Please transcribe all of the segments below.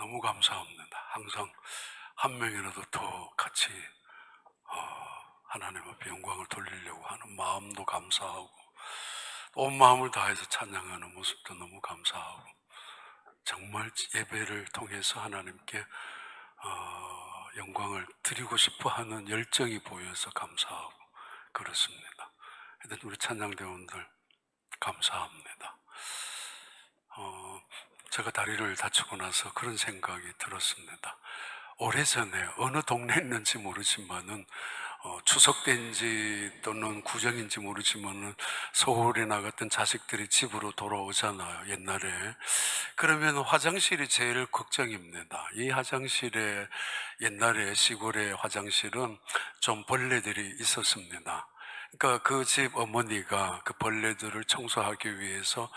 너무 감사합니다. 항상 한 명이라도 더 같이 하나님 앞에 영광을 돌리려고 하는 마음도 감사하고, 온 마음을 다해서 찬양하는 모습도 너무 감사하고, 정말 예배를 통해서 하나님께 영광을 드리고 싶어 하는 열정이 보여서 감사하고 그렇습니다. 하여튼 우리 찬양대원들 감사합니다. 제가 다리를 다치고 나서 그런 생각이 들었습니다. 오래전에 어느 동네에 있는지 모르지만은 추석 때인지 또는 구정인지 모르지만은 서울에 나갔던 자식들이 집으로 돌아오잖아요, 옛날에. 그러면 화장실이 제일 걱정입니다. 이 화장실에, 옛날에 시골의 화장실은 좀 벌레들이 있었습니다. 그러니까 그 집 어머니가 그 벌레들을 청소하기 위해서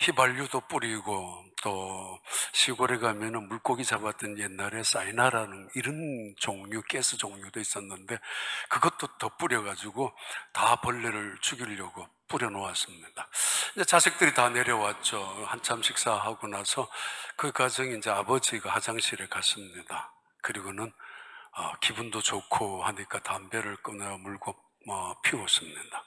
휘발유도 뿌리고, 또 시골에 가면은 물고기 잡았던 옛날에 사이나라는 이런 종류, 가스 종류도 있었는데 그것도 더 뿌려가지고 다 벌레를 죽이려고 뿌려놓았습니다. 이제 자식들이 다 내려왔죠. 한참 식사하고 나서 그 가정에 이제 아버지가 화장실에 갔습니다. 그리고는 기분도 좋고 하니까 담배를 꺼내 물고 피웠습니다.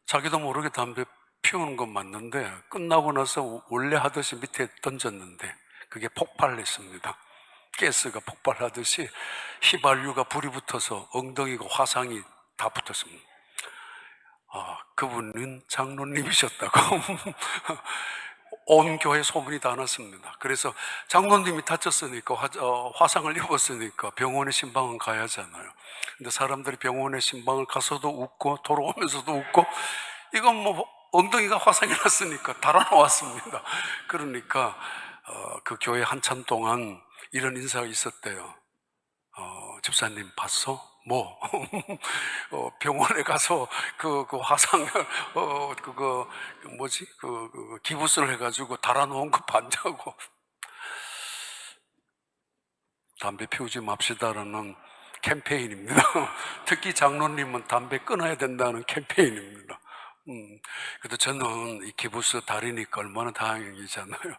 자기도 모르게 담배 피우는 건 맞는데 끝나고 나서 원래 하듯이 밑에 던졌는데 그게 폭발했습니다. 가스가 폭발하듯이 휘발유가 불이 붙어서 엉덩이가 화상이 다 붙었습니다. 그분은 장로님이셨다고 온 교회 소문이 다 났습니다. 그래서 장로님이 다쳤으니까 화상을 입었으니까 병원에 신방은 가야 하잖아요. 근데 사람들이 병원에 신방을 가서도 웃고 돌아오면서도 웃고, 이건 뭐 엉덩이가 화상이 났으니까 달아나왔습니다. 그러니까 그 교회 한참 동안 이런 인사가 있었대요. 집사님 봤어? 뭐? 병원에 가서 그 화상을 기부스를 해가지고 달아놓은 거 봤냐고. 담배 피우지 맙시다라는 캠페인입니다. 특히 장로님은 담배 끊어야 된다는 캠페인입니다. 그래도 저는 이 기부스 다리니까 얼마나 다행이잖아요.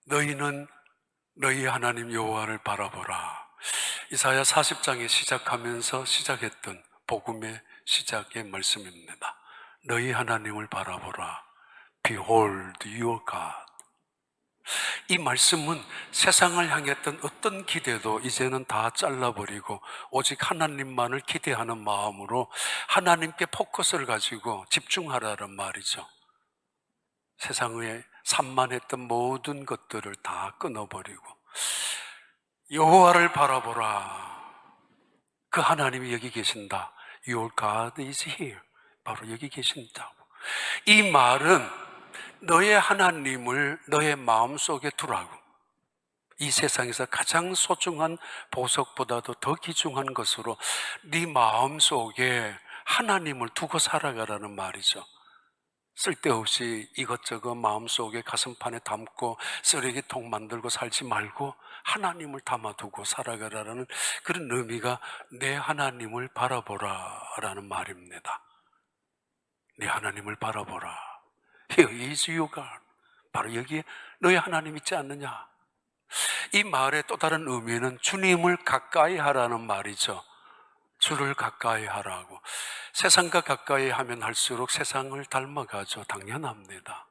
너희는 너희 하나님 여호와를 바라보라. 이사야 40장에 시작하면서 시작했던 복음의 시작의 말씀입니다. 너희 하나님을 바라보라. Behold your God. 이 말씀은 세상을 향했던 어떤 기대도 이제는 다 잘라버리고 오직 하나님만을 기대하는 마음으로 하나님께 포커스를 가지고 집중하라는 말이죠. 세상에 산만했던 모든 것들을 다 끊어버리고 여호와를 바라보라. 그 하나님이 여기 계신다. Your God is here. 바로 여기 계신다고. 이 말은 너의 하나님을 너의 마음속에 두라고. 이 세상에서 가장 소중한 보석보다도 더 귀중한 것으로 네 마음속에 하나님을 두고 살아가라는 말이죠. 쓸데없이 이것저것 마음속에 가슴판에 담고 쓰레기통 만들고 살지 말고 하나님을 담아두고 살아가라는 그런 의미가 내 하나님을 바라보라 라는 말입니다. 내 하나님을 바라보라. Here is your God. 바로 여기에 너의 하나님 있지 않느냐. 이 말의 또 다른 의미는 주님을 가까이 하라는 말이죠. 주를 가까이 하라고. 세상과 가까이 하면 할수록 세상을 닮아가죠. 당연합니다.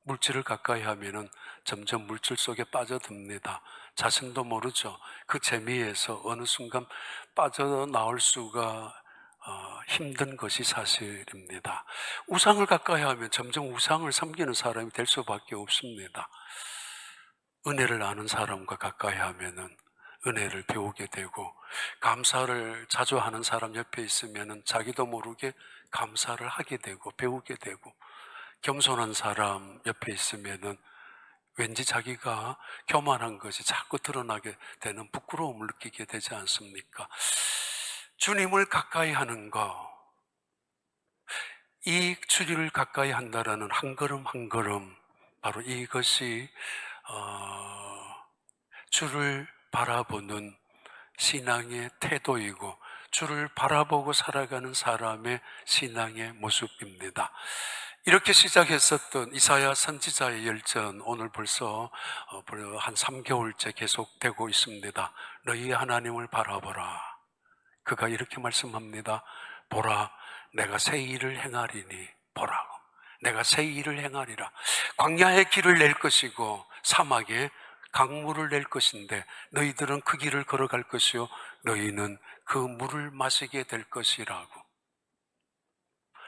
물질을 가까이 하면은 점점 물질 속에 빠져듭니다. 자신도 모르죠. 그 재미에서 어느 순간 빠져나올 수가 힘든 것이 사실입니다. 우상을 가까이 하면 점점 우상을 섬기는 사람이 될 수밖에 없습니다. 은혜를 아는 사람과 가까이 하면은 은혜를 배우게 되고, 감사를 자주 하는 사람 옆에 있으면은 자기도 모르게 감사를 하게 되고 배우게 되고, 겸손한 사람 옆에 있으면은 왠지 자기가 교만한 것이 자꾸 드러나게 되는 부끄러움을 느끼게 되지 않습니까? 주님을 가까이 하는 것, 이 주님을 가까이 한다라는 한 걸음 한 걸음, 바로 이것이 주를 바라보는 신앙의 태도이고 주를 바라보고 살아가는 사람의 신앙의 모습입니다. 이렇게 시작했었던 이사야 선지자의 열전, 오늘 벌써 한 3개월째 계속되고 있습니다. 너희 하나님을 바라보라. 그가 이렇게 말씀합니다. 보라, 내가 새 일을 행하리니 보라. 내가 새 일을 행하리라. 광야에 길을 낼 것이고 사막에 강물을 낼 것인데 너희들은 그 길을 걸어갈 것이요 너희는 그 물을 마시게 될 것이라고.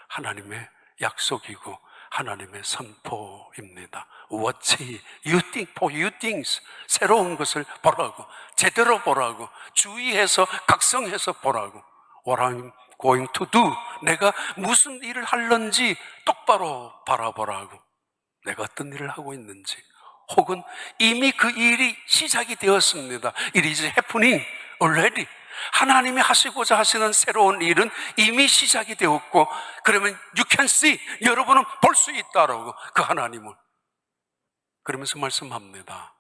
하나님의 약속이고 하나님의 선포입니다. What you think for you things, 새로운 것을 보라고, 제대로 보라고, 주의해서 각성해서 보라고. What I'm going to do, 내가 무슨 일을 할런지 똑바로 바라보라고. 내가 어떤 일을 하고 있는지, 혹은 이미 그 일이 시작이 되었습니다. It is happening already. 하나님이 하시고자 하시는 새로운 일은 이미 시작이 되었고, 그러면 you can see, 여러분은 볼 수 있다라고, 그 하나님을. 그러면서 말씀합니다.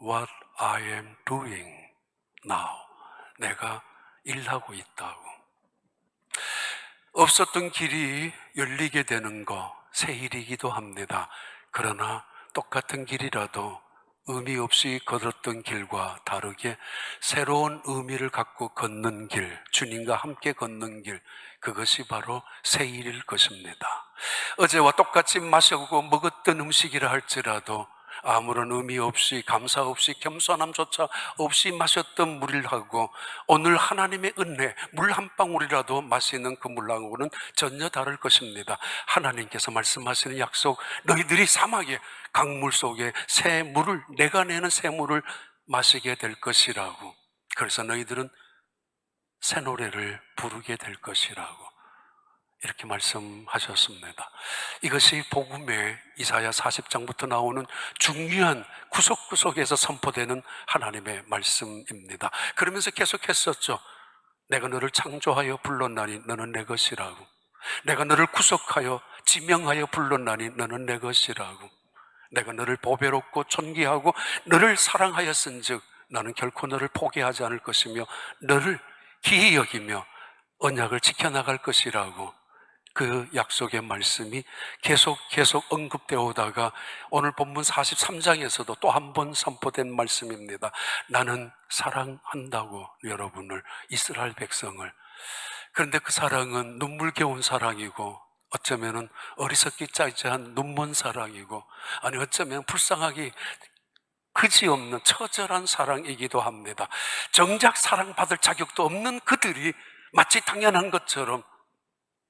What I am doing now, 내가 일하고 있다고. 없었던 길이 열리게 되는 거, 새 일이기도 합니다. 그러나 똑같은 길이라도 의미 없이 걸었던 길과 다르게 새로운 의미를 갖고 걷는 길, 주님과 함께 걷는 길, 그것이 바로 새 일일 것입니다. 어제와 똑같이 마시고 먹었던 음식이라 할지라도 아무런 의미 없이, 감사 없이, 겸손함조차 없이 마셨던 물이라고 오늘 하나님의 은혜, 물 한 방울이라도 마시는 그 물하고는 전혀 다를 것입니다. 하나님께서 말씀하시는 약속, 너희들이 사막의 강물 속에 새 물을, 내가 내는 새 물을 마시게 될 것이라고. 그래서 너희들은 새 노래를 부르게 될 것이라고 이렇게 말씀하셨습니다. 이것이 복음의 이사야 40장부터 나오는 중요한 구석구석에서 선포되는 하나님의 말씀입니다. 그러면서 계속했었죠. 내가 너를 창조하여 불렀나니 너는 내 것이라고. 내가 너를 구속하여 지명하여 불렀나니 너는 내 것이라고. 내가 너를 보배롭고 존귀하고 너를 사랑하였은즉 나는 결코 너를 포기하지 않을 것이며 너를 기히 여기며 언약을 지켜나갈 것이라고. 그 약속의 말씀이 계속 언급되어 오다가 오늘 본문 43장에서도 또 한 번 선포된 말씀입니다. 나는 사랑한다고 여러분을, 이스라엘 백성을. 그런데 그 사랑은 눈물겨운 사랑이고 어쩌면 어리석기 짜릿한 눈먼 사랑이고, 아니 어쩌면 불쌍하기 그지없는 처절한 사랑이기도 합니다. 정작 사랑받을 자격도 없는 그들이 마치 당연한 것처럼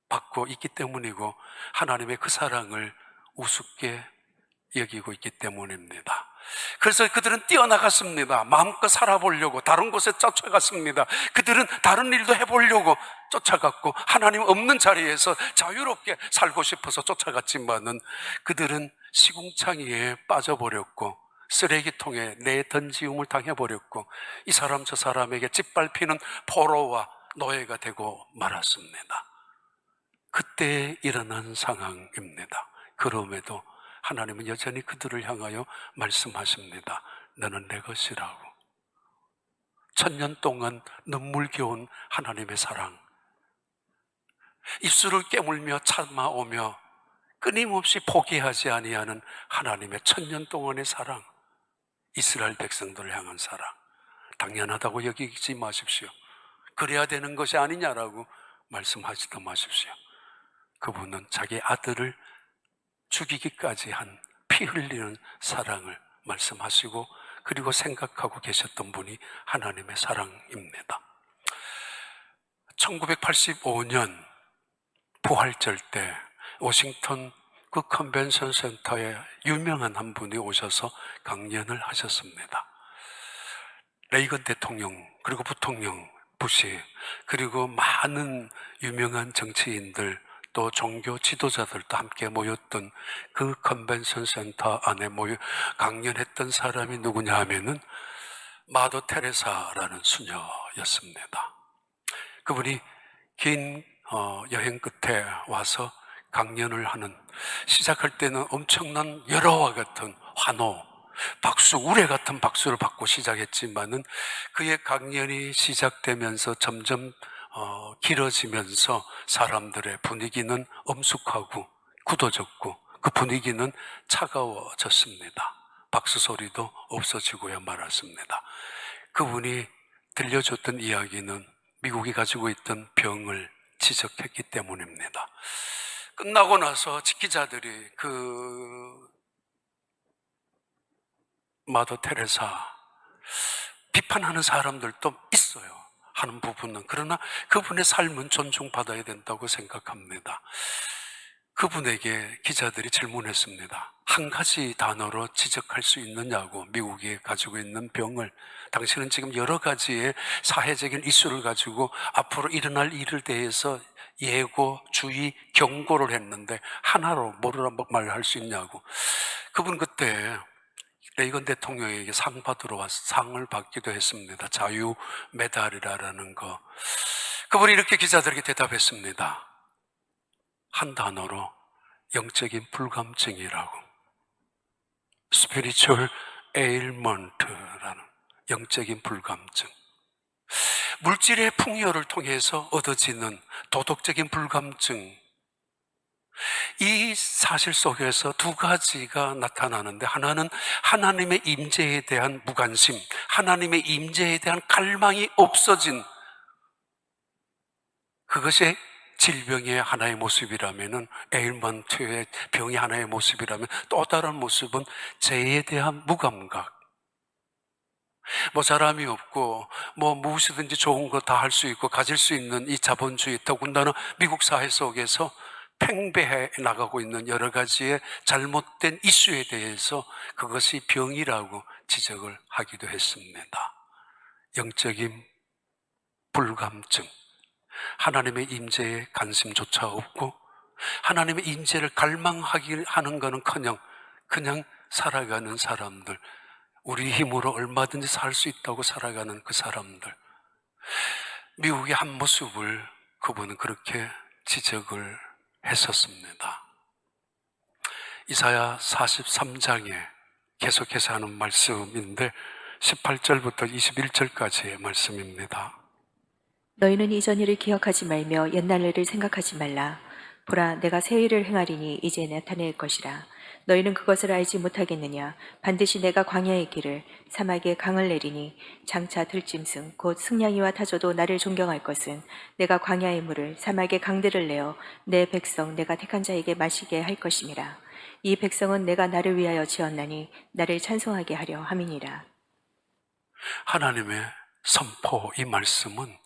받고 있기 때문이고 하나님의 그 사랑을 우습게 여기고 있기 때문입니다. 그래서 그들은 뛰어나갔습니다. 마음껏 살아보려고 다른 곳에 쫓아갔습니다. 그들은 다른 일도 해보려고 쫓아갔고 하나님 없는 자리에서 자유롭게 살고 싶어서 쫓아갔지만은 그들은 시궁창이에 빠져버렸고 쓰레기통에 내던지움을 당해버렸고 이 사람 저 사람에게 짓밟히는 포로와 노예가 되고 말았습니다. 그때 일어난 상황입니다. 그럼에도 하나님은 여전히 그들을 향하여 말씀하십니다. 너는 내 것이라고. 천년 동안 눈물겨운 하나님의 사랑, 입술을 깨물며 참아오며 끊임없이 포기하지 아니하는 하나님의 천년 동안의 사랑, 이스라엘 백성들을 향한 사랑, 당연하다고 여기지 마십시오. 그래야 되는 것이 아니냐라고 말씀하지도 마십시오. 그분은 자기 아들을 죽이기까지 한 피 흘리는 사랑을 말씀하시고 그리고 생각하고 계셨던 분이 하나님의 사랑입니다. 1985년 부활절 때 워싱턴 그 컨벤션 센터에 유명한 한 분이 오셔서 강연을 하셨습니다. 레이건 대통령, 그리고 부통령 부시, 그리고 많은 유명한 정치인들, 또 종교 지도자들도 함께 모였던 그 컨벤션 센터 안에 모여 강연했던 사람이 누구냐 하면은 마더 테레사라는 수녀였습니다. 그분이 긴 여행 끝에 와서 강연을 하는, 시작할 때는 엄청난 열화와 같은 환호, 박수, 우레 같은 박수를 받고 시작했지만은 그의 강연이 시작되면서 점점 길어지면서 사람들의 분위기는 엄숙하고 굳어졌고 그 분위기는 차가워졌습니다. 박수 소리도 없어지고야 말았습니다. 그분이 들려줬던 이야기는 미국이 가지고 있던 병을 지적했기 때문입니다. 끝나고 나서 지키자들이 그 마더 테레사 비판하는 사람들도 있어요. 하는 부분은. 그러나 그분의 삶은 존중받아야 된다고 생각합니다. 그분에게 기자들이 질문했습니다. 한 가지 단어로 지적할 수 있느냐고, 미국이 가지고 있는 병을. 당신은 지금 여러 가지의 사회적인 이슈를 가지고 앞으로 일어날 일을 대해서 예고, 주의, 경고를 했는데 하나로 뭐라 말할 수 있냐고. 그분 그때 레이건 대통령에게 상 받으러 와서 상을 받기도 했습니다. 자유 메달이라는 거. 그분이 이렇게 기자들에게 대답했습니다. 한 단어로 영적인 불감증이라고. Spiritual ailment라는 영적인 불감증. 물질의 풍요를 통해서 얻어지는 도덕적인 불감증. 이 사실 속에서 두 가지가 나타나는데, 하나는 하나님의 임재에 대한 무관심, 하나님의 임재에 대한 갈망이 없어진, 그것이 질병의 하나의 모습이라면은, 에일먼트의 병이 하나의 모습이라면, 또 다른 모습은 죄에 대한 무감각. 사람이 없고 무엇이든지 좋은 거 다 할 수 있고 가질 수 있는 이 자본주의, 더군다나 미국 사회 속에서 팽배해 나가고 있는 여러 가지의 잘못된 이슈에 대해서 그것이 병이라고 지적을 하기도 했습니다. 영적인 불감증, 하나님의 임재에 관심조차 없고 하나님의 임재를 갈망하는 것은커녕 그냥 살아가는 사람들, 우리 힘으로 얼마든지 살 수 있다고 살아가는 그 사람들, 미국의 한 모습을 그분은 그렇게 지적을 했었습니다. 이사야 43장에 계속해서 하는 말씀인데 18절부터 21절까지의 말씀입니다. 너희는 이전 일을 기억하지 말며 옛날 일을 생각하지 말라. 보라, 내가 새 일을 행하리니 이제 나타낼 것이라. 너희는 그것을 알지 못하겠느냐? 반드시 내가 광야의 길을, 사막에 강을 내리니 장차 들짐승 곧 승냥이와 타조도 나를 존경할 것은 내가 광야의 물을, 사막의 강들을 내어 내 백성 내가 택한 자에게 마시게 할 것임이라. 이 백성은 내가 나를 위하여 지었나니 나를 찬송하게 하려 함이니라. 하나님의 선포, 이 말씀은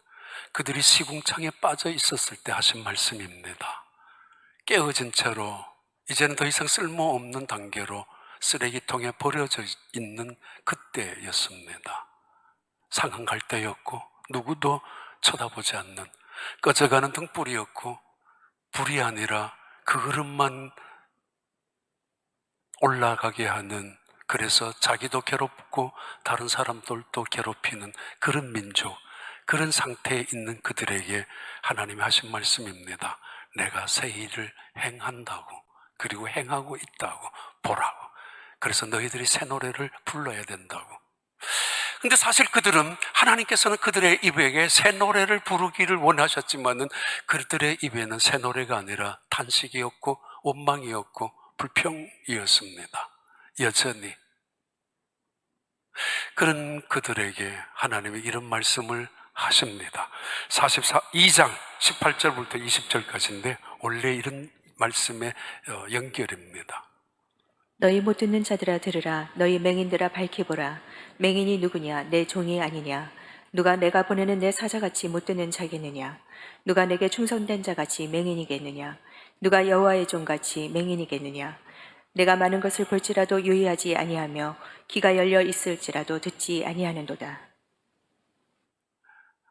그들이 시궁창에 빠져 있었을 때 하신 말씀입니다. 깨어진 채로 이제는 더 이상 쓸모없는 단계로 쓰레기통에 버려져 있는 그때였습니다. 상한 갈 때였고 누구도 쳐다보지 않는 꺼져가는 등불이었고, 불이 아니라 그 그릇만 올라가게 하는, 그래서 자기도 괴롭고 다른 사람들도 괴롭히는 그런 민족, 그런 상태에 있는 그들에게 하나님이 하신 말씀입니다. 내가 새 일을 행한다고, 그리고 행하고 있다고 보라고. 그래서 너희들이 새 노래를 불러야 된다고. 근데 사실 그들은, 하나님께서는 그들의 입에게 새 노래를 부르기를 원하셨지만은 그들의 입에는 새 노래가 아니라 탄식이었고 원망이었고 불평이었습니다. 여전히 그런 그들에게 하나님이 이런 말씀을 하십니다. 42장 18절부터 20절까지인데 원래 이런 말씀의 연결입니다. 너희 못 듣는 자들아 들으라. 너희 맹인들아 밝히보라. 맹인이 누구냐? 내 종이 아니냐? 누가 내가 보내는 내 사자같이 못 듣는 자겠느냐? 누가 내게 충성된 자같이 맹인이겠느냐? 누가 여호와의 종같이 맹인이겠느냐? 내가 많은 것을 볼지라도 유의하지 아니하며 귀가 열려 있을지라도 듣지 아니하는도다.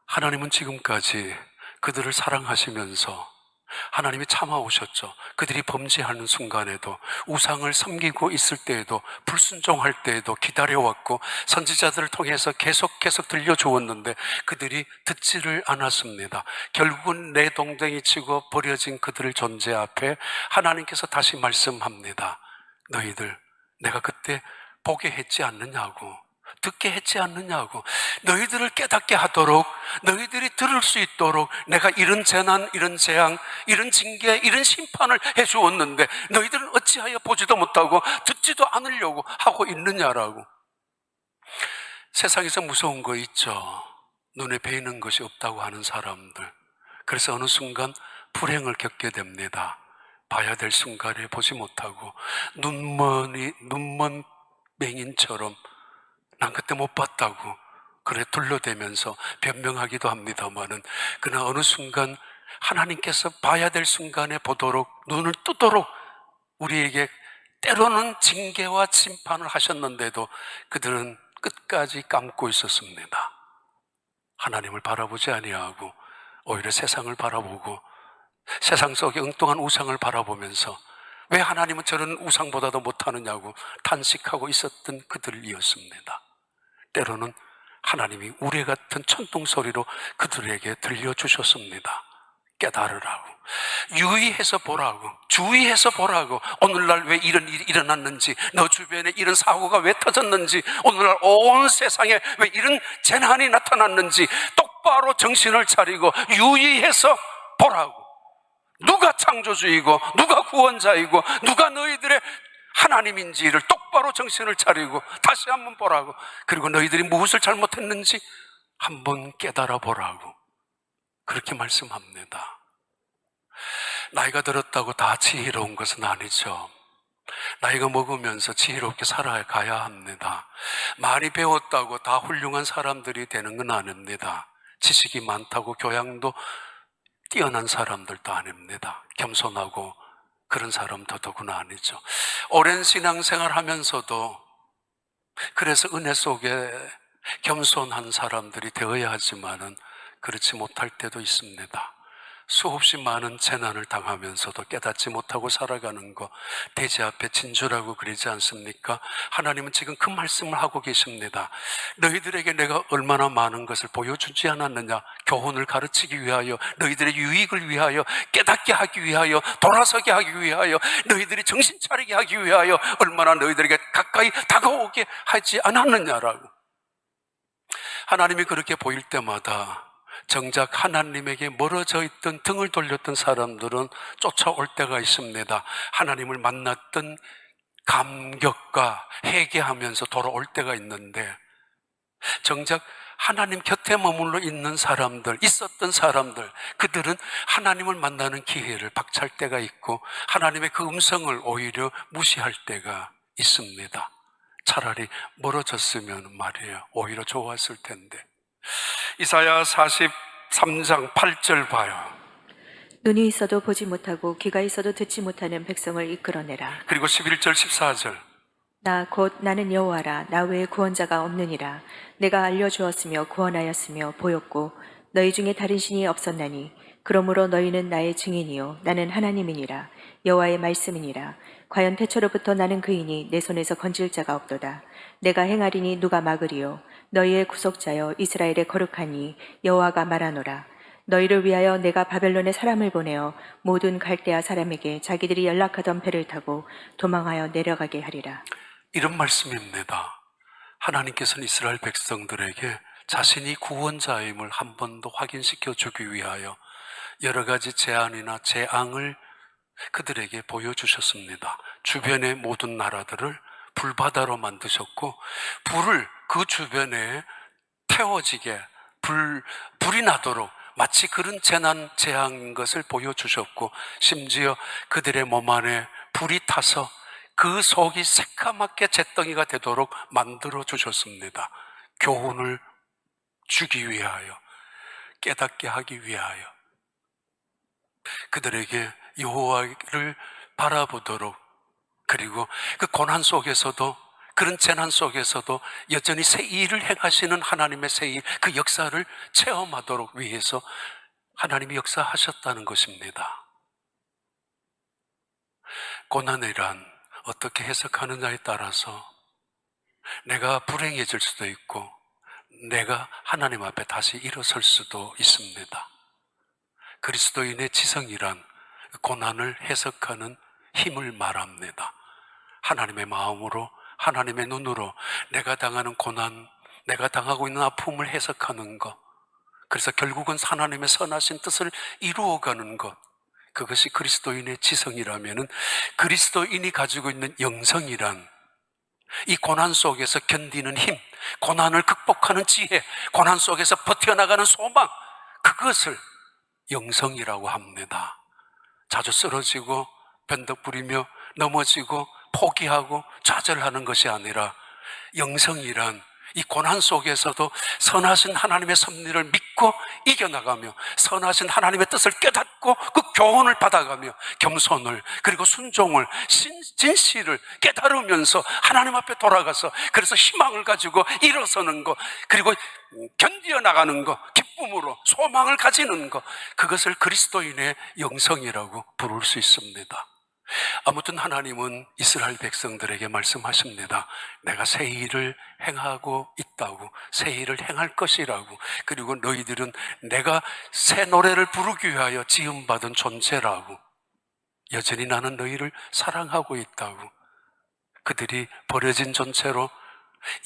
하나님은 지금까지 그들을 사랑하시면서 하나님이 참아오셨죠. 그들이 범죄하는 순간에도, 우상을 섬기고 있을 때에도, 불순종할 때에도 기다려왔고 선지자들을 통해서 계속 들려주었는데 그들이 듣지를 않았습니다. 결국은 내 동댕이 치고 버려진 그들의 존재 앞에 하나님께서 다시 말씀합니다. 너희들 내가 그때 보게 했지 않느냐고. 듣게 했지 않느냐고. 너희들을 깨닫게 하도록, 너희들이 들을 수 있도록 내가 이런 재난, 이런 재앙, 이런 징계, 이런 심판을 해주었는데 너희들은 어찌하여 보지도 못하고 듣지도 않으려고 하고 있느냐라고. 세상에서 무서운 거 있죠. 눈에 베이는 것이 없다고 하는 사람들. 그래서 어느 순간 불행을 겪게 됩니다. 봐야 될 순간에 보지 못하고 눈먼 맹인처럼 난 그때 못 봤다고 그래 둘러대면서 변명하기도 합니다마는, 그러나 어느 순간 하나님께서 봐야 될 순간에 보도록 눈을 뜨도록 우리에게 때로는 징계와 심판을 하셨는데도 그들은 끝까지 감고 있었습니다. 하나님을 바라보지 아니하고 오히려 세상을 바라보고 세상 속의 엉뚱한 우상을 바라보면서 왜 하나님은 저런 우상보다도 못하느냐고 탄식하고 있었던 그들이었습니다. 때로는 하나님이 우레 같은 천둥소리로 그들에게 들려주셨습니다. 깨달으라고, 유의해서 보라고, 주의해서 보라고. 오늘날 왜 이런 일이 일어났는지, 너 주변에 이런 사고가 왜 터졌는지, 오늘날 온 세상에 왜 이런 재난이 나타났는지 똑바로 정신을 차리고 유의해서 보라고. 누가 창조주이고 누가 구원자이고 누가 너희들의 하나님인지를 똑바로 정신을 차리고 다시 한번 보라고. 그리고 너희들이 무엇을 잘못했는지 한번 깨달아 보라고. 그렇게 말씀합니다. 나이가 들었다고 다 지혜로운 것은 아니죠. 나이가 먹으면서 지혜롭게 살아가야 합니다. 많이 배웠다고 다 훌륭한 사람들이 되는 건 아닙니다. 지식이 많다고 교양도 뛰어난 사람들도 아닙니다. 겸손하고 그런 사람 더더구나 아니죠. 오랜 신앙생활 하면서도 그래서 은혜 속에 겸손한 사람들이 되어야 하지만은 그렇지 못할 때도 있습니다. 수없이 많은 재난을 당하면서도 깨닫지 못하고 살아가는 거, 대지 앞에 진주라고 그러지 않습니까? 하나님은 지금 그 말씀을 하고 계십니다. 너희들에게 내가 얼마나 많은 것을 보여주지 않았느냐. 교훈을 가르치기 위하여, 너희들의 유익을 위하여, 깨닫게 하기 위하여, 돌아서게 하기 위하여, 너희들이 정신 차리게 하기 위하여 얼마나 너희들에게 가까이 다가오게 하지 않았느냐라고. 하나님이 그렇게 보일 때마다 정작 하나님에게 멀어져 있던, 등을 돌렸던 사람들은 쫓아올 때가 있습니다. 하나님을 만났던 감격과 회개하면서 돌아올 때가 있는데, 정작 하나님 곁에 머물러 있는 사람들, 있었던 사람들, 그들은 하나님을 만나는 기회를 박차할 때가 있고 하나님의 그 음성을 오히려 무시할 때가 있습니다. 차라리 멀어졌으면 말이에요, 오히려 좋았을 텐데. 이사야 43장 8절 봐요. 눈이 있어도 보지 못하고 귀가 있어도 듣지 못하는 백성을 이끌어내라. 그리고 11절 14절. 나 곧 나는 여호와라. 나 외에 구원자가 없느니라. 내가 알려주었으며 구원하였으며 보였고 너희 중에 다른 신이 없었나니 그러므로 너희는 나의 증인이요 나는 하나님이니라. 여호와의 말씀이니라. 과연 태초로부터 나는 그이니 내 손에서 건질 자가 없도다. 내가 행하리니 누가 막으리요. 너희의 구속자여 이스라엘의 거룩하니 여호와가 말하노라. 너희를 위하여 내가 바벨론에 사람을 보내어 모든 갈대아 사람에게 자기들이 연락하던 배를 타고 도망하여 내려가게 하리라. 이런 말씀입니다. 하나님께서는 이스라엘 백성들에게 자신이 구원자임을 한 번 더 확인시켜 주기 위하여 여러 가지 재앙이나 재앙을 그들에게 보여주셨습니다. 주변의 모든 나라들을 불바다로 만드셨고 불을 그 주변에 태워지게 불이 나도록 마치 그런 재난 재앙인 것을 보여주셨고, 심지어 그들의 몸 안에 불이 타서 그 속이 새까맣게 잿덩이가 되도록 만들어 주셨습니다. 교훈을 주기 위하여, 깨닫게 하기 위하여, 그들에게 여호와를 바라보도록, 그리고 그 고난 속에서도, 그런 재난 속에서도 여전히 새 일을 행하시는 하나님의 새 일, 그 역사를 체험하도록 위해서 하나님이 역사하셨다는 것입니다. 고난이란 어떻게 해석하느냐에 따라서 내가 불행해질 수도 있고 내가 하나님 앞에 다시 일어설 수도 있습니다. 그리스도인의 지성이란 고난을 해석하는 힘을 말합니다. 하나님의 마음으로 하나님의 눈으로 내가 당하는 고난, 내가 당하고 있는 아픔을 해석하는 것, 그래서 결국은 하나님의 선하신 뜻을 이루어가는 것, 그것이 그리스도인의 지성이라면은, 그리스도인이 가지고 있는 영성이란 이 고난 속에서 견디는 힘, 고난을 극복하는 지혜, 고난 속에서 버텨나가는 소망, 그것을 영성이라고 합니다. 자주 쓰러지고 변덕 부리며 넘어지고 포기하고 좌절하는 것이 아니라, 영성이란 이 고난 속에서도 선하신 하나님의 섭리를 믿고 이겨나가며 선하신 하나님의 뜻을 깨닫고 그 교훈을 받아가며 겸손을, 그리고 순종을, 진실을 깨달으면서 하나님 앞에 돌아가서, 그래서 희망을 가지고 일어서는 것, 그리고 견디어 나가는 것, 기쁨으로 소망을 가지는 것, 그것을 그리스도인의 영성이라고 부를 수 있습니다. 아무튼 하나님은 이스라엘 백성들에게 말씀하십니다. 내가 새 일을 행하고 있다고, 새 일을 행할 것이라고, 그리고 너희들은 내가 새 노래를 부르기 위하여 지음받은 존재라고, 여전히 나는 너희를 사랑하고 있다고, 그들이 버려진 존재로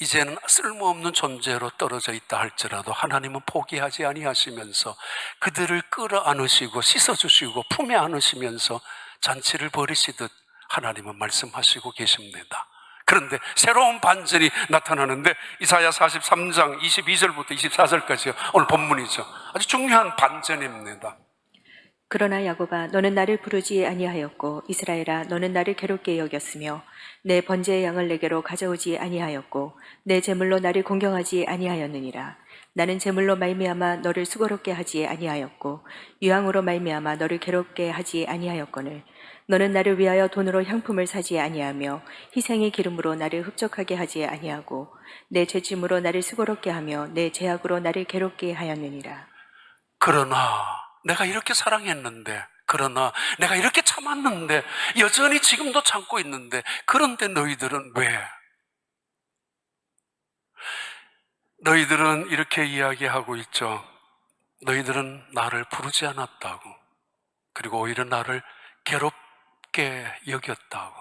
이제는 쓸모없는 존재로 떨어져 있다 할지라도 하나님은 포기하지 아니하시면서 그들을 끌어안으시고 씻어주시고 품에 안으시면서 잔치를 벌이시듯 하나님은 말씀하시고 계십니다. 그런데 새로운 반전이 나타나는데, 이사야 43장 22절부터 24절까지 오늘 본문이죠. 아주 중요한 반전입니다. 그러나 야곱아 너는 나를 부르지 아니하였고 이스라엘아 너는 나를 괴롭게 여겼으며 내 번제의 양을 내게로 가져오지 아니하였고 내 제물로 나를 공경하지 아니하였느니라. 나는 제물로 말미암아 너를 수고롭게 하지 아니하였고 유황으로 말미암아 너를 괴롭게 하지 아니하였거늘 너는 나를 위하여 돈으로 향품을 사지 아니하며 희생의 기름으로 나를 흡족하게 하지 아니하고 내 죄짐으로 나를 수고롭게 하며 내 죄악으로 나를 괴롭게 하였느니라. 그러나 내가 이렇게 사랑했는데, 그러나 내가 이렇게 참았는데, 여전히 지금도 참고 있는데, 그런데 너희들은 왜? 너희들은 이렇게 이야기하고 있죠. 너희들은 나를 부르지 않았다고, 그리고 오히려 나를 괴롭게 여겼다고.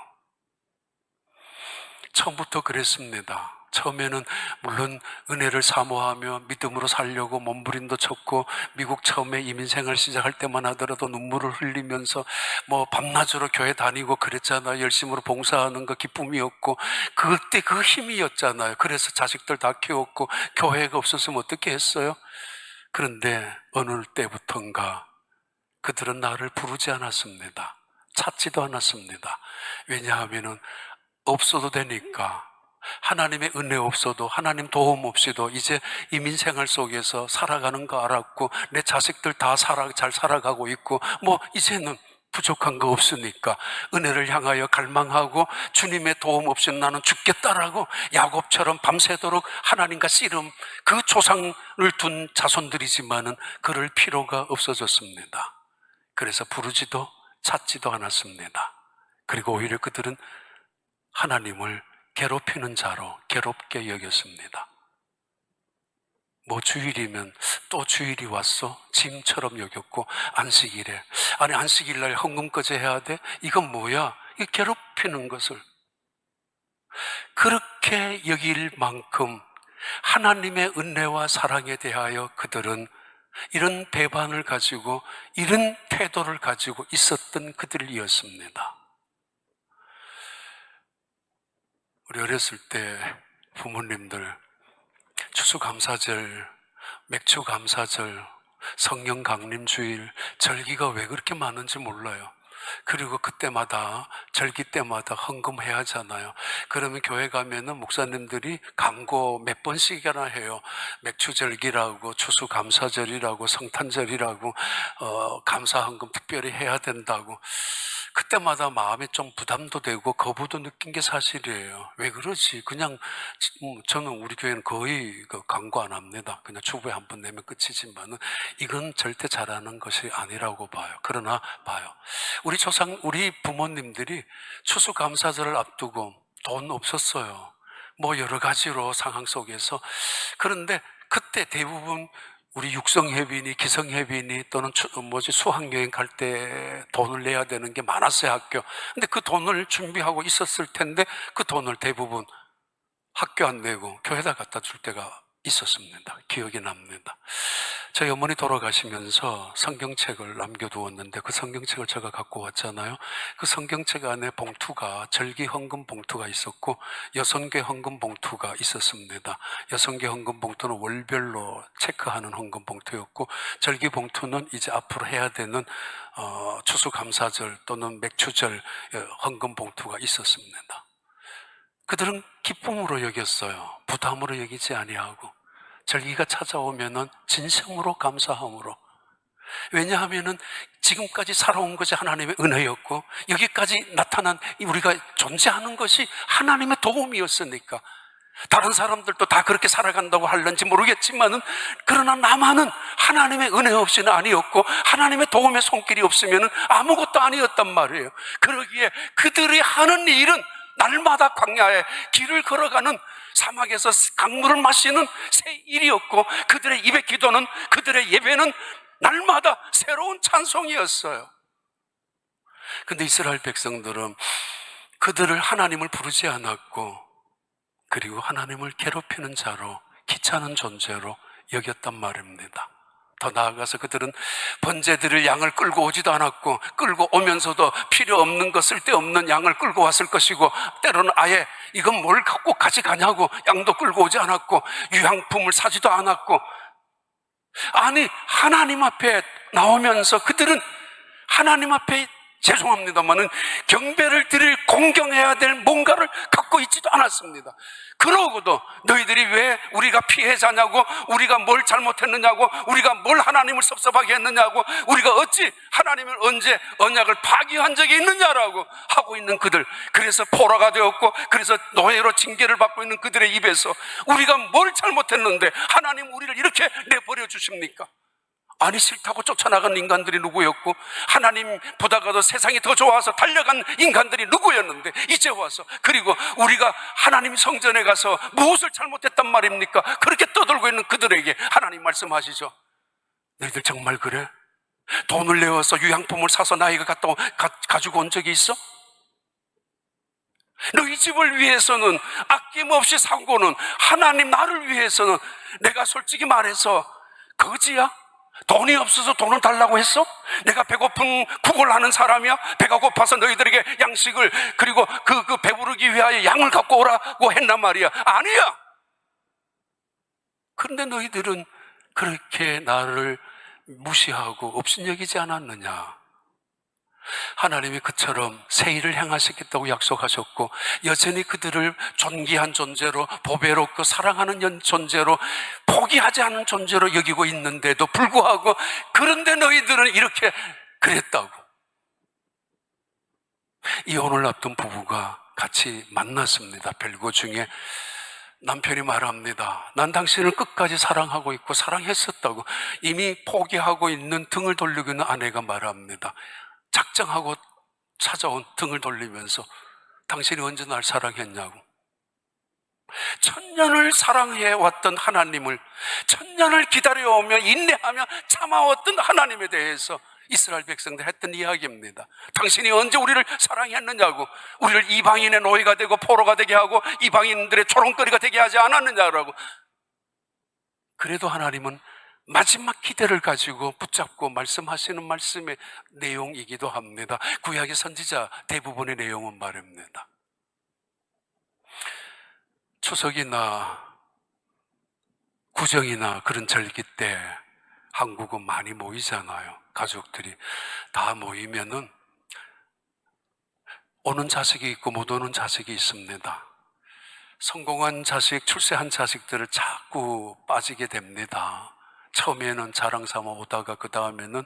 처음부터 그랬습니다. 처음에는 물론 은혜를 사모하며 믿음으로 살려고 몸부림도 쳤고, 미국 처음에 이민생활 시작할 때만 하더라도 눈물을 흘리면서 밤낮으로 교회 다니고 그랬잖아요. 열심으로 봉사하는 거 기쁨이었고, 그때 그 힘이었잖아요. 그래서 자식들 다 키웠고, 교회가 없었으면 어떻게 했어요? 그런데 어느 때부턴가 그들은 나를 부르지 않았습니다. 찾지도 않았습니다. 왜냐하면 없어도 되니까. 하나님의 은혜 없어도, 하나님 도움 없이도 이제 이민생활 속에서 살아가는 거 알았고, 내 자식들 다 잘 살아가고 있고, 이제는 부족한 거 없으니까 은혜를 향하여 갈망하고, 주님의 도움 없이는 나는 죽겠다라고 야곱처럼 밤새도록 하나님과 씨름, 그 조상을 둔 자손들이지만은 그럴 필요가 없어졌습니다. 그래서 부르지도 찾지도 않았습니다. 그리고 오히려 그들은 하나님을 괴롭히는 자로 괴롭게 여겼습니다. 주일이면 또 주일이 왔어? 짐처럼 여겼고, 안식일에, 아니 안식일날 헌금까지 해야 돼? 이건 뭐야? 이 괴롭히는 것을 그렇게 여길 만큼 하나님의 은혜와 사랑에 대하여 그들은 이런 배반을 가지고, 이런 태도를 가지고 있었던 그들이었습니다. 우리 어렸을 때 부모님들 추수감사절, 맥주감사절, 성령 강림주일, 절기가 왜 그렇게 많은지 몰라요. 그리고 그때마다, 절기 때마다 헌금해야 하잖아요. 그러면 교회 가면은 목사님들이 광고 몇 번씩이나 해요. 맥주절기라고, 추수감사절이라고, 성탄절이라고, 감사헌금 특별히 해야 된다고. 그때마다 마음에 좀 부담도 되고 거부도 느낀 게 사실이에요. 왜 그러지? 그냥 저는 우리 교회는 거의 광고 안 합니다. 그냥 주부에 한 번 내면 끝이지만은 이건 절대 잘하는 것이 아니라고 봐요. 그러나 봐요. 우리 부모님들이 추수감사절을 앞두고 돈 없었어요. 여러 가지로 상황 속에서. 그런데 그때 대부분 우리 육성회비니 기성회비니 또는 수학여행 갈 때 돈을 내야 되는 게 많았어요, 학교. 근데 그 돈을 준비하고 있었을 텐데 그 돈을 대부분 학교 안 내고 교회에다 갖다 줄 때가 있었습니다. 기억이 납니다. 저희 어머니 돌아가시면서 성경책을 남겨두었는데 그 성경책을 제가 갖고 왔잖아요. 그 성경책 안에 봉투가 절기 헌금 봉투가 있었고 여선교 헌금 봉투가 있었습니다. 여선교 헌금 봉투는 월별로 체크하는 헌금 봉투였고 절기 봉투는 이제 앞으로 해야 되는 추수감사절 또는 맥추절 헌금 봉투가 있었습니다. 그들은 기쁨으로 여겼어요. 부담으로 여기지 아니하고 절기가 찾아오면은 진심으로 감사함으로. 왜냐하면은 지금까지 살아온 것이 하나님의 은혜였고 여기까지 나타난 우리가 존재하는 것이 하나님의 도움이었으니까. 다른 사람들도 다 그렇게 살아간다고 할는지 모르겠지만은 그러나 나만은 하나님의 은혜 없이는 아니었고 하나님의 도움의 손길이 없으면은 아무것도 아니었단 말이에요. 그러기에 그들이 하는 일은 날마다 광야에 길을 걸어가는 사막에서 강물을 마시는 새 일이었고 그들의 입의 기도는 그들의 예배는 날마다 새로운 찬송이었어요. 근데 이스라엘 백성들은 그들을 하나님을 부르지 않았고 그리고 하나님을 괴롭히는 자로 귀찮은 존재로 여겼단 말입니다. 더 나아가서 그들은 번제드릴 양을 끌고 오지도 않았고 끌고 오면서도 필요 없는 거 쓸데없는 양을 끌고 왔을 것이고 때로는 아예 이건 뭘 갖고 가져가냐고 양도 끌고 오지 않았고 유향품을 사지도 않았고 아니 하나님 앞에 나오면서 그들은 하나님 앞에 죄송합니다만은 경배를 드릴 공경해야 될 뭔가를 갖고 있지도 않았습니다. 그러고도 너희들이 왜 우리가 피해자냐고 우리가 뭘 잘못했느냐고 우리가 뭘 하나님을 섭섭하게 했느냐고 우리가 어찌 하나님을 언제 언약을 파기한 적이 있느냐라고 하고 있는 그들, 그래서 포로가 되었고 그래서 노예로 징계를 받고 있는 그들의 입에서 우리가 뭘 잘못했는데 하나님 우리를 이렇게 내버려 주십니까? 아니 싫다고 쫓아나간 인간들이 누구였고 하나님 보다가도 세상이 더 좋아서 달려간 인간들이 누구였는데 이제 와서 그리고 우리가 하나님 성전에 가서 무엇을 잘못했단 말입니까? 그렇게 떠들고 있는 그들에게 하나님 말씀하시죠. 너희들 정말 그래? 돈을 내어서 유향품을 사서 나이가 가지고 온 적이 있어? 너희 집을 위해서는 아낌없이 사고는 하나님 나를 위해서는 내가 솔직히 말해서 거지야? 돈이 없어서 돈을 달라고 했어? 내가 배고픈 국을 하는 사람이야? 배가 고파서 너희들에게 양식을 그리고 그 배부르기 위하여 양을 갖고 오라고 했단 말이야. 아니야. 그런데 너희들은 그렇게 나를 무시하고 업신여기지 않았느냐? 하나님이 그처럼 새 일을 행하시겠다고 약속하셨고 여전히 그들을 존귀한 존재로 보배롭고 사랑하는 존재로 포기하지 않은 존재로 여기고 있는데도 불구하고 그런데 너희들은 이렇게 그랬다고. 이혼을 앞둔 부부가 같이 만났습니다. 별거 중에 남편이 말합니다. 난 당신을 끝까지 사랑하고 있고 사랑했었다고. 이미 포기하고 있는 등을 돌리고 있는 아내가 말합니다. 작정하고 찾아온 등을 돌리면서 당신이 언제 날 사랑했냐고. 천년을 사랑해왔던 하나님을, 천년을 기다려오며 인내하며 참아왔던 하나님에 대해서 이스라엘 백성들 했던 이야기입니다. 당신이 언제 우리를 사랑했느냐고, 우리를 이방인의 노예가 되고 포로가 되게 하고 이방인들의 조롱거리가 되게 하지 않았느냐고. 그래도 하나님은 마지막 기대를 가지고 붙잡고 말씀하시는 말씀의 내용이기도 합니다. 구약의 선지자 대부분의 내용은 말입니다. 추석이나 구정이나 그런 절기 때 한국은 많이 모이잖아요. 가족들이 다 모이면은 오는 자식이 있고 못 오는 자식이 있습니다. 성공한 자식, 출세한 자식들을 자꾸 빠지게 됩니다. 처음에는 자랑 삼아 오다가 그 다음에는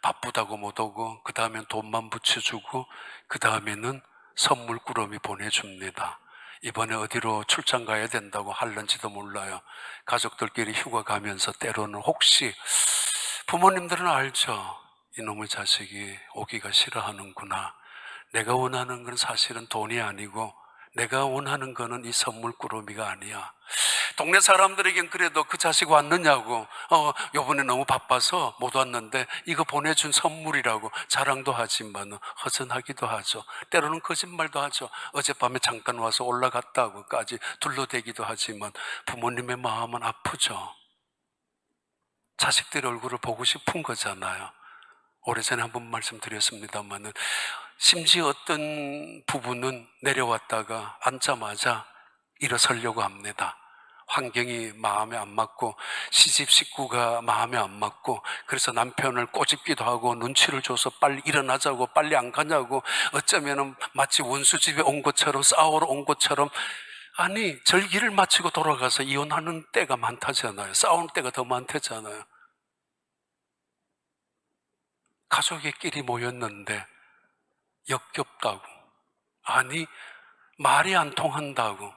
바쁘다고 못 오고 그 다음엔 돈만 붙여주고 그 다음에는 선물 꾸러미 보내줍니다. 이번에 어디로 출장 가야 된다고 할는지도 몰라요. 가족들끼리 휴가 가면서 때로는 혹시 부모님들은 알죠. 이놈의 자식이 오기가 싫어하는구나. 내가 원하는 건 사실은 돈이 아니고 내가 원하는 거는 이 선물 꾸러미가 아니야. 동네 사람들에겐 그래도 그 자식 왔느냐고, 요번에 너무 바빠서 못 왔는데 이거 보내준 선물이라고 자랑도 하지만 허전하기도 하죠. 때로는 거짓말도 하죠. 어젯밤에 잠깐 와서 올라갔다고까지 둘러대기도 하지만 부모님의 마음은 아프죠. 자식들의 얼굴을 보고 싶은 거잖아요. 오래전에 한번 말씀드렸습니다만은, 심지어 어떤 부부는 내려왔다가 앉자마자 일어서려고 합니다. 환경이 마음에 안 맞고 시집 식구가 마음에 안 맞고, 그래서 남편을 꼬집기도 하고 눈치를 줘서 빨리 일어나자고, 빨리 안 가냐고, 어쩌면은 마치 원수 집에 온 것처럼, 싸우러 온 것처럼. 아니, 절기를 마치고 돌아가서 이혼하는 때가 많다잖아요. 싸우는 때가 더 많다잖아요. 가족의끼리 모였는데 역겹다고, 아니 말이 안 통한다고.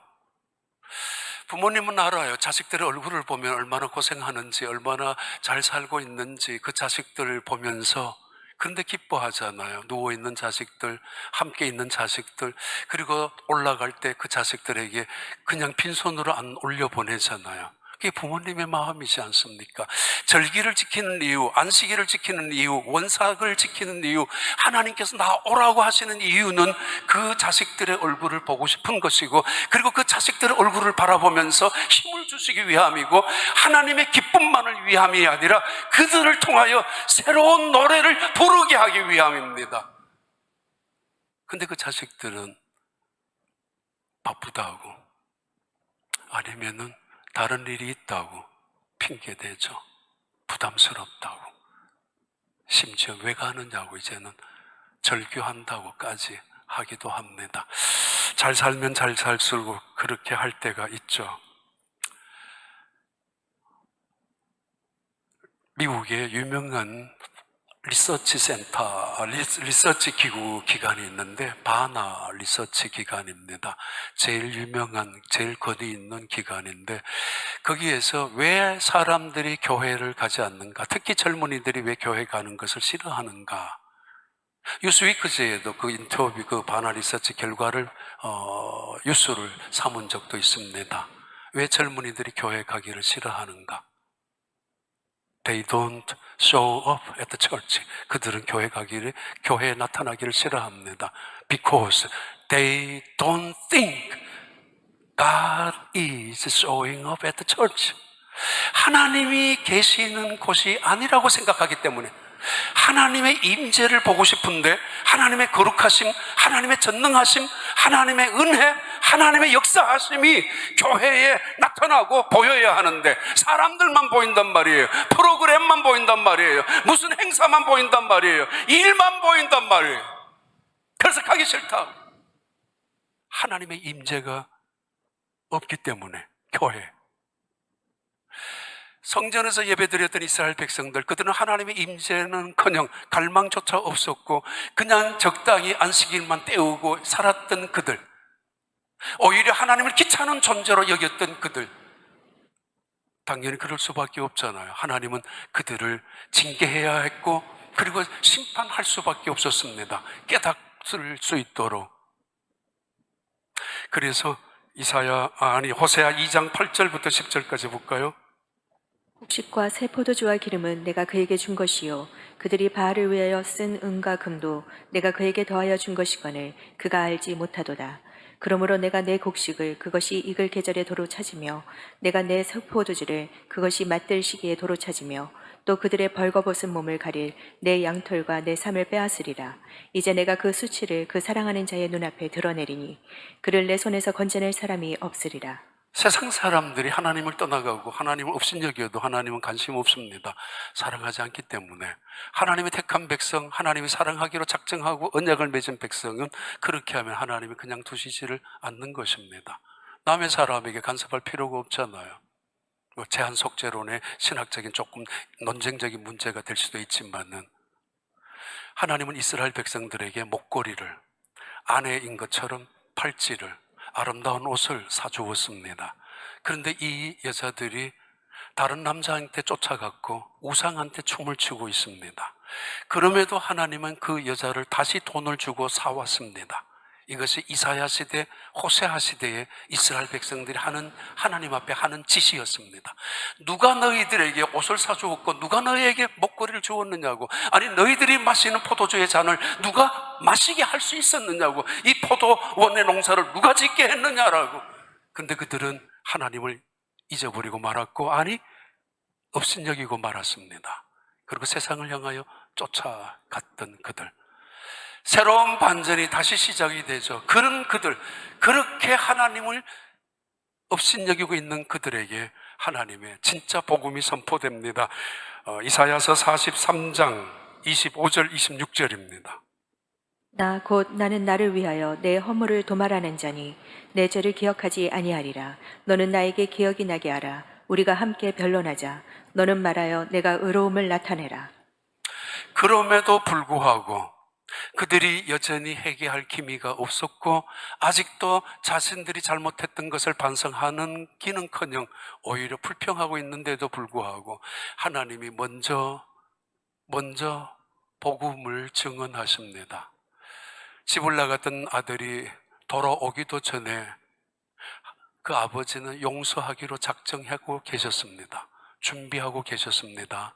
부모님은 알아요. 자식들의 얼굴을 보면 얼마나 고생하는지, 얼마나 잘 살고 있는지 그 자식들을 보면서. 그런데 기뻐하잖아요. 누워있는 자식들, 함께 있는 자식들, 그리고 올라갈 때 그 자식들에게 그냥 빈손으로 안 올려보내잖아요. 그게 부모님의 마음이지 않습니까? 절기를 지키는 이유, 안식일을 지키는 이유, 원삭을 지키는 이유, 하나님께서 나오라고 하시는 이유는 그 자식들의 얼굴을 보고 싶은 것이고, 그리고 그 자식들의 얼굴을 바라보면서 힘을 주시기 위함이고, 하나님의 기쁨만을 위함이 아니라 그들을 통하여 새로운 노래를 부르게 하기 위함입니다. 근데 그 자식들은 바쁘다고, 아니면은 다른 일이 있다고 핑계대죠. 부담스럽다고. 심지어 왜 가느냐고 이제는 절규한다고까지 하기도 합니다. 잘 살면 잘 살수록 그렇게 할 때가 있죠. 미국의 유명한 리서치 센터, 리서치 기관이 있는데 바나 리서치 기관입니다. 제일 유명한, 제일 거기 있는 기관인데, 거기에서 왜 사람들이 교회를 가지 않는가, 특히 젊은이들이 왜 교회 가는 것을 싫어하는가. 뉴스위크제에도 그 인터뷰, 그 바나 리서치 결과를 뉴스를 삼은 적도 있습니다. 왜 젊은이들이 교회 가기를 싫어하는가? They don't show up at the church. 그들은 교회에 나타나기를 싫어합니다. Because they don't think God is showing up at the church. 하나님이 계시는 곳이 아니라고 생각하기 때문에, 하나님의 임재를 보고 싶은데, 하나님의 거룩하심, 하나님의 전능하심, 하나님의 은혜, 하나님의 역사하심이 교회에 나타나고 보여야 하는데 사람들만 보인단 말이에요. 프로그램만 보인단 말이에요. 무슨 행사만 보인단 말이에요. 일만 보인단 말이에요. 그래서 가기 싫다. 하나님의 임재가 없기 때문에. 교회, 성전에서 예배드렸던 이스라엘 백성들, 그들은 하나님의 임재는커녕 갈망조차 없었고 그냥 적당히 안식일만 때우고 살았던 그들, 오히려 하나님을 귀찮은 존재로 여겼던 그들, 당연히 그럴 수밖에 없잖아요. 하나님은 그들을 징계해야 했고, 그리고 심판할 수밖에 없었습니다. 깨닫을 수 있도록. 그래서 호세아 2장 8절부터 10절까지 볼까요? 곡식과 새 포도주와 기름은 내가 그에게 준 것이요 그들이 바알을 위하여 쓴 은과 금도 내가 그에게 더하여 준 것이거늘 그가 알지 못하도다. 그러므로 내가 내 곡식을 그것이 익을 계절에 도로 찾으며 내가 내 새 포도주를 그것이 맛들 시기에 도로 찾으며 또 그들의 벌거벗은 몸을 가릴 내 양털과 내 삶을 빼앗으리라. 이제 내가 그 수치를 그 사랑하는 자의 눈앞에 드러내리니 그를 내 손에서 건져낼 사람이 없으리라. 세상 사람들이 하나님을 떠나가고 하나님을 업신여겨도 하나님은 관심 없습니다. 사랑하지 않기 때문에. 하나님의 택한 백성, 하나님이 사랑하기로 작정하고 언약을 맺은 백성은 그렇게 하면 하나님이 그냥 두시지를 않는 것입니다. 남의 사람에게 간섭할 필요가 없잖아요. 제한 속죄론의 신학적인 조금 논쟁적인 문제가 될 수도 있지만은, 하나님은 이스라엘 백성들에게 목걸이를, 아내인 것처럼 팔찌를, 아름다운 옷을 사주었습니다. 그런데 이 여자들이 다른 남자한테 쫓아갔고 우상한테 춤을 추고 있습니다. 그럼에도 하나님은 그 여자를 다시 돈을 주고 사왔습니다. 이것이 이사야 시대, 호세아 시대에 이스라엘 백성들이 하나님 앞에 하는 짓이었습니다. 누가 너희들에게 옷을 사주었고 누가 너희에게 목걸이를 주었느냐고, 아니 너희들이 마시는 포도주의 잔을 누가 마시게 할 수 있었느냐고, 이 포도원의 농사를 누가 짓게 했느냐라고. 근데 그들은 하나님을 잊어버리고 말았고, 아니 업신여기고 말았습니다. 그리고 세상을 향하여 쫓아갔던 그들, 새로운 반전이 다시 시작이 되죠. 그런 그들, 그렇게 하나님을 업신여기고 있는 그들에게 하나님의 진짜 복음이 선포됩니다. 이사야서 43장 25절 26절입니다. 나 곧 나는 나를 위하여 내 허물을 도말하는 자니 내 죄를 기억하지 아니하리라. 너는 나에게 기억이 나게 하라. 우리가 함께 변론하자. 너는 말하여 내가 의로움을 나타내라. 그럼에도 불구하고 그들이 여전히 회개할 기미가 없었고, 아직도 자신들이 잘못했던 것을 반성하는 기는커녕 오히려 불평하고 있는데도 불구하고 하나님이 먼저 복음을 증언하십니다. 집을 나갔던 아들이 돌아오기도 전에 그 아버지는 용서하기로 작정하고 계셨습니다. 준비하고 계셨습니다.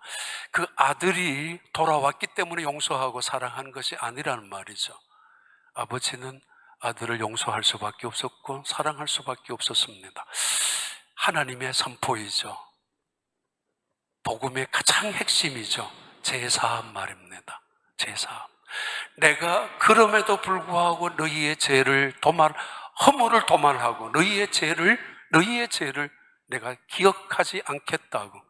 그 아들이 돌아왔기 때문에 용서하고 사랑하는 것이 아니라는 말이죠. 아버지는 아들을 용서할 수밖에 없었고 사랑할 수밖에 없었습니다. 하나님의 선포이죠. 복음의 가장 핵심이죠. 제사함 말입니다. 제사함. 내가 그럼에도 불구하고 너희의 죄를 허물을 도말하고 너희의 죄를 내가 기억하지 않겠다고.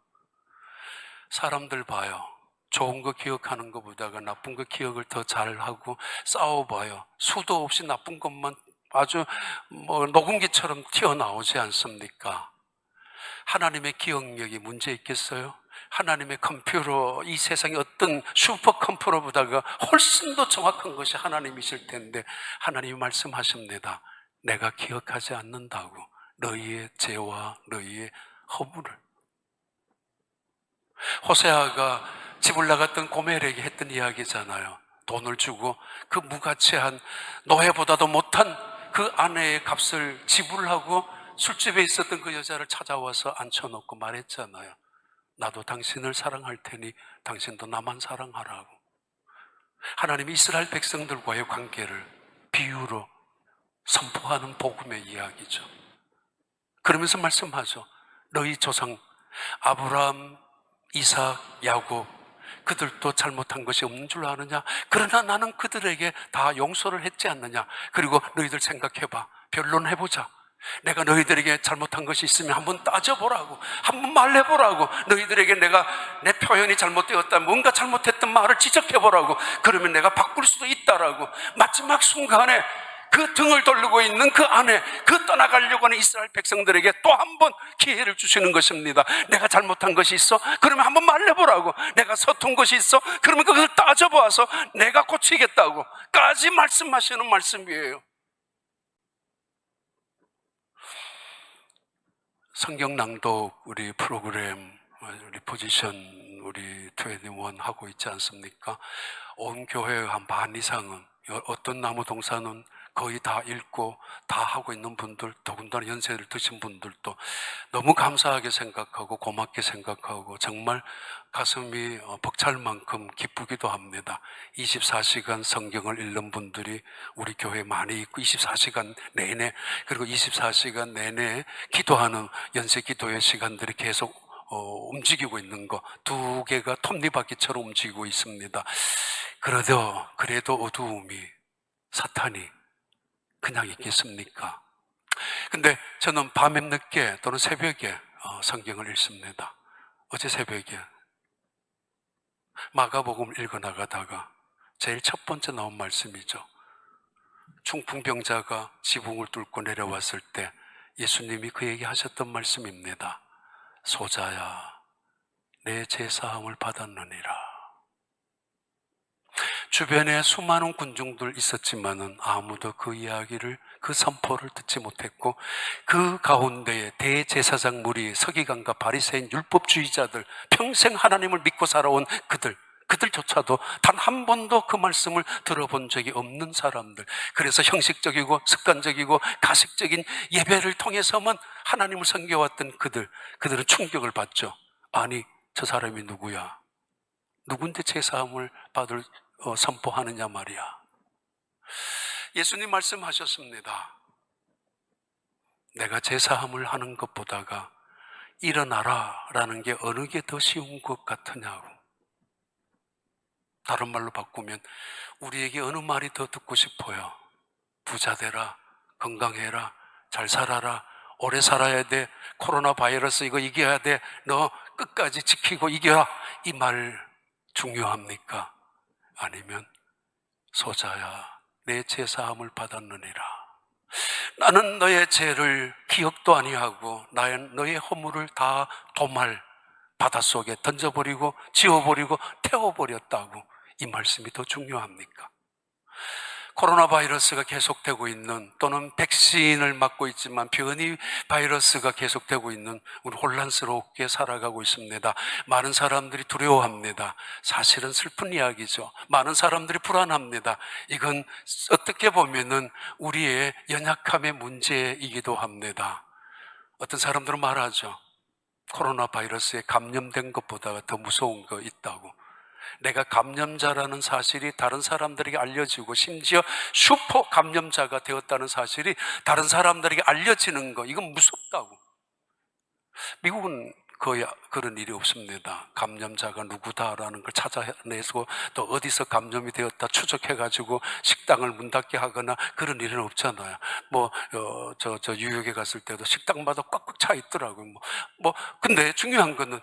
사람들 봐요. 좋은 거 기억하는 것보다가 나쁜 거 기억을 더 잘하고 싸워봐요. 수도 없이 나쁜 것만 아주 녹음기처럼 튀어나오지 않습니까? 하나님의 기억력이 문제 있겠어요? 하나님의 컴퓨터, 이 세상의 어떤 슈퍼 컴퓨터보다가 훨씬 더 정확한 것이 하나님이실 텐데, 하나님이 말씀하십니다. 내가 기억하지 않는다고. 너희의 죄와 너희의 허물을. 호세아가 집을 나갔던 고멜에게 했던 이야기잖아요. 돈을 주고 그 무가치한, 노예보다도 못한 그 아내의 값을 지불하고 술집에 있었던 그 여자를 찾아와서 앉혀놓고 말했잖아요. 나도 당신을 사랑할 테니 당신도 나만 사랑하라고. 하나님이 이스라엘 백성들과의 관계를 비유로 선포하는 복음의 이야기죠. 그러면서 말씀하죠. 너희 조상 아브라함, 이삭, 야곱, 그들도 잘못한 것이 없는 줄 아느냐? 그러나 나는 그들에게 다 용서를 했지 않느냐? 그리고 너희들 생각해봐. 변론해보자. 내가 너희들에게 잘못한 것이 있으면 한번 따져보라고, 한번 말해보라고. 너희들에게 내가 내 표현이 잘못되었다면 뭔가 잘못했던 말을 지적해보라고. 그러면 내가 바꿀 수도 있다라고. 마지막 순간에 그 등을 돌리고 있는 그 안에, 그 떠나가려고 하는 이스라엘 백성들에게 또 한 번 기회를 주시는 것입니다. 내가 잘못한 것이 있어? 그러면 한번 말해보라고. 내가 서툰 것이 있어? 그러면 그것을 따져보아서 내가 고치겠다고 까지 말씀하시는 말씀이에요. 성경 낭독 우리 프로그램, 우리 포지션, 우리 21 하고 있지 않습니까? 온 교회의 한 반 이상은, 어떤 나무 동사는 거의 다 읽고 다 하고 있는 분들, 더군다나 연세를 드신 분들도 너무 감사하게 생각하고 고맙게 생각하고 정말 가슴이 벅찰 만큼 기쁘기도 합니다. 24시간 성경을 읽는 분들이 우리 교회에 많이 있고 24시간 내내, 그리고 24시간 내내 기도하는 연세 기도의 시간들이 계속 움직이고 있는 거, 두 개가 톱니바퀴처럼 움직이고 있습니다. 그래도 어두움이, 사탄이 그냥 있겠습니까? 근데 저는 밤에 늦게 또는 새벽에 성경을 읽습니다. 어제 새벽에 마가복음을 읽어나가다가 제일 첫 번째 나온 말씀이죠. 중풍병자가 지붕을 뚫고 내려왔을 때 예수님이 그에게 하셨던 말씀입니다. 소자야, 내 제사함을 받았느니라. 주변에 수많은 군중들 있었지만은 아무도 그 이야기를, 그 선포를 듣지 못했고, 그 가운데에 대제사장 무리, 서기관과 바리새인 율법주의자들, 평생 하나님을 믿고 살아온 그들조차도 단 한 번도 그 말씀을 들어본 적이 없는 사람들, 그래서 형식적이고 습관적이고 가식적인 예배를 통해서만 하나님을 섬겨왔던 그들은 충격을 받죠. 아니, 저 사람이 누구야? 누군데 제사함을 선포하느냐 말이야. 예수님 말씀하셨습니다. 내가 제사함을 하는 것보다가 일어나라 라는 게 어느 게 더 쉬운 것 같으냐고. 다른 말로 바꾸면 우리에게 어느 말이 더 듣고 싶어요? 부자 되라, 건강해라, 잘 살아라, 오래 살아야 돼, 코로나 바이러스 이거 이겨야 돼, 너 끝까지 지키고 이겨라, 이 말 중요합니까? 아니면 소자야, 내 제사함을 받았느니라, 나는 너의 죄를 기억도 아니하고 너의 허물을 다 도말 바닷속에 던져버리고 지워버리고 태워버렸다고. 이 말씀이 더 중요합니까? 코로나 바이러스가 계속되고 있는, 또는 백신을 맞고 있지만 변이 바이러스가 계속되고 있는, 우리 혼란스럽게 살아가고 있습니다. 많은 사람들이 두려워합니다. 사실은 슬픈 이야기죠. 많은 사람들이 불안합니다. 이건 어떻게 보면은 우리의 연약함의 문제이기도 합니다. 어떤 사람들은 말하죠. 코로나 바이러스에 감염된 것보다 더 무서운 거 있다고. 내가 감염자라는 사실이 다른 사람들에게 알려지고, 심지어 슈퍼 감염자가 되었다는 사실이 다른 사람들에게 알려지는 거, 이건 무섭다고. 미국은 거의 그런 일이 없습니다. 감염자가 누구다라는 걸 찾아내서 또 어디서 감염이 되었다 추적해가지고 식당을 문 닫게 하거나 그런 일은 없잖아요. 저 뉴욕에 갔을 때도 식당마다 꽉꽉 차 있더라고요. 근데 중요한 거는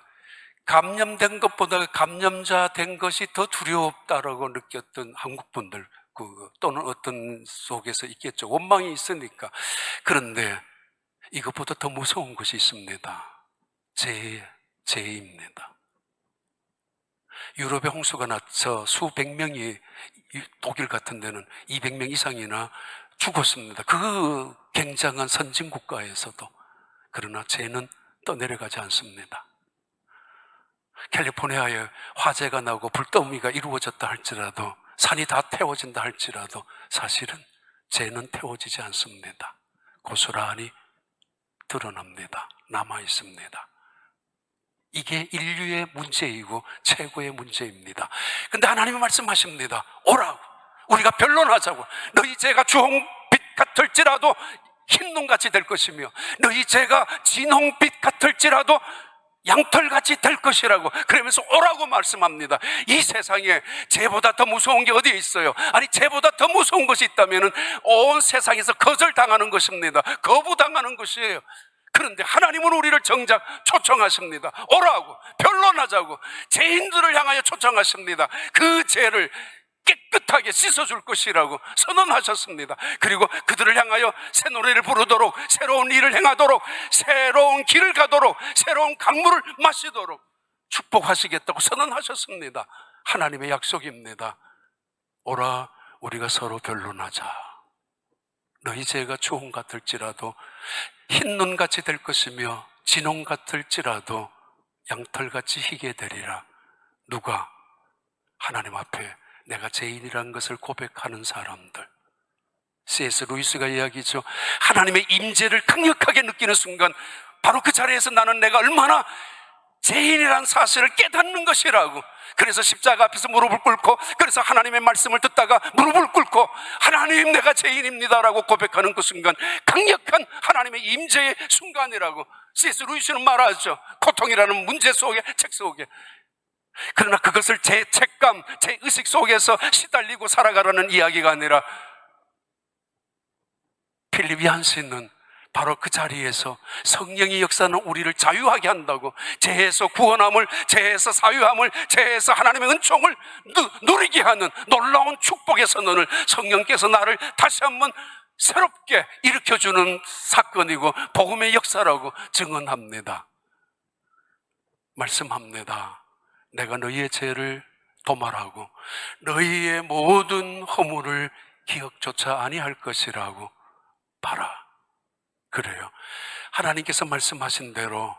감염된 것보다 감염자 된 것이 더 두렵다라고 느꼈던 한국 분들, 또는 어떤 속에서 있겠죠. 원망이 있으니까. 그런데 이것보다 더 무서운 것이 있습니다. 죄입니다. 유럽에 홍수가 나서 수백 명이, 독일 같은 데는 200명 이상이나 죽었습니다. 그 굉장한 선진국가에서도. 그러나 죄는 떠내려가지 않습니다. 캘리포니아에 화재가 나고 불더미가 이루어졌다 할지라도, 산이 다 태워진다 할지라도 사실은 죄는 태워지지 않습니다. 고스란히 드러납니다. 남아있습니다. 이게 인류의 문제이고 최고의 문제입니다. 근데 하나님은 말씀하십니다. 오라고, 우리가 변론하자고. 너희 죄가 주홍빛 같을지라도 흰눈같이 될 것이며, 너희 죄가 진홍빛 같을지라도 양털같이 될 것이라고. 그러면서 오라고 말씀합니다. 이 세상에 죄보다 더 무서운 게 어디에 있어요? 아니, 죄보다 더 무서운 것이 있다면 온 세상에서 거절당하는 것입니다. 거부당하는 것이에요. 그런데 하나님은 우리를 정작 초청하십니다. 오라고, 변론하자고. 죄인들을 향하여 초청하십니다. 그 죄를 깨끗하게 씻어줄 것이라고 선언하셨습니다. 그리고 그들을 향하여 새 노래를 부르도록, 새로운 일을 행하도록, 새로운 길을 가도록, 새로운 강물을 마시도록 축복하시겠다고 선언하셨습니다. 하나님의 약속입니다. 오라, 우리가 서로 변론하자. 너희 죄가 주홍 같을지라도 흰눈같이 될 것이며, 진홍 같을지라도 양털같이 희게 되리라. 누가? 하나님 앞에 내가 죄인이라는 것을 고백하는 사람들. C.S. 루이스가 이야기죠. 하나님의 임재를 강력하게 느끼는 순간, 바로 그 자리에서 나는 내가 얼마나 죄인이라는 사실을 깨닫는 것이라고. 그래서 십자가 앞에서 무릎을 꿇고, 그래서 하나님의 말씀을 듣다가 무릎을 꿇고, 하나님, 내가 죄인입니다라고 고백하는 그 순간, 강력한 하나님의 임재의 순간이라고 C.S. 루이스는 말하죠. 고통이라는 문제 속에, 책 속에. 그러나 그것을 제 책감, 제 의식 속에서 시달리고 살아가라는 이야기가 아니라, 필립 얀센은 바로 그 자리에서 성령의 역사는 우리를 자유하게 한다고, 죄에서 구원함을, 죄에서 사유함을, 죄에서 하나님의 은총을 누리게 하는 놀라운 축복의 선언을 성령께서 나를 다시 한번 새롭게 일으켜주는 사건이고 복음의 역사라고 증언합니다. 말씀합니다. 내가 너희의 죄를 도말하고 너희의 모든 허물을 기억조차 아니할 것이라고 봐라. 그래요. 하나님께서 말씀하신 대로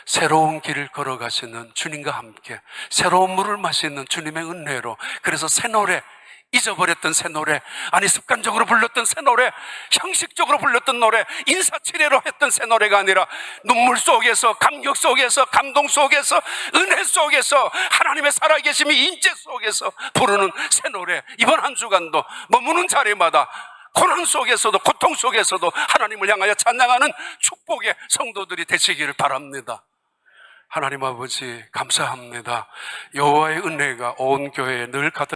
새로운 길을 걸어가시는 주님과 함께 새로운 물을 마시는 주님의 은혜로, 그래서 새 노래, 잊어버렸던 새 노래, 아니 습관적으로 불렀던 새 노래, 형식적으로 불렀던 노래, 인사치레로 했던 새 노래가 아니라 눈물 속에서, 감격 속에서, 감동 속에서, 은혜 속에서, 하나님의 살아계심이 임재 속에서 부르는 새 노래, 이번 한 주간도 머무는 자리마다 고난 속에서도 고통 속에서도 하나님을 향하여 찬양하는 축복의 성도들이 되시기를 바랍니다. 하나님 아버지 감사합니다. 여호와의 은혜가 온 교회에 늘 가득